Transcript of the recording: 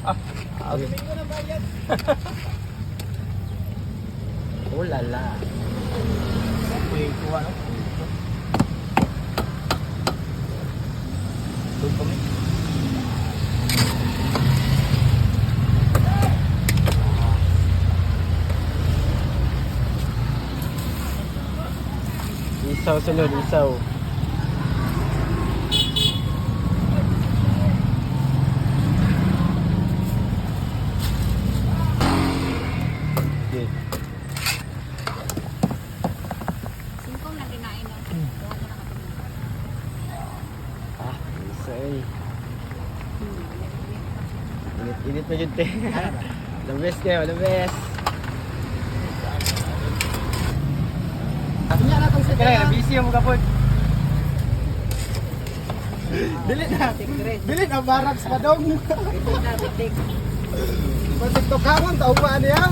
Domingo na bayad. Oh lala. May kuha no? Doon kami. Isaw sunod, isaw. Okay. Singkong na kinain na. Ah, isa eh. Init na yun te. The best kayo, the best. Nya na tong Kaya busy yung mga po. Dili na. Dili na baraks pa dong. Ito na, bitik. Pag TikTok ka man tao pa niya.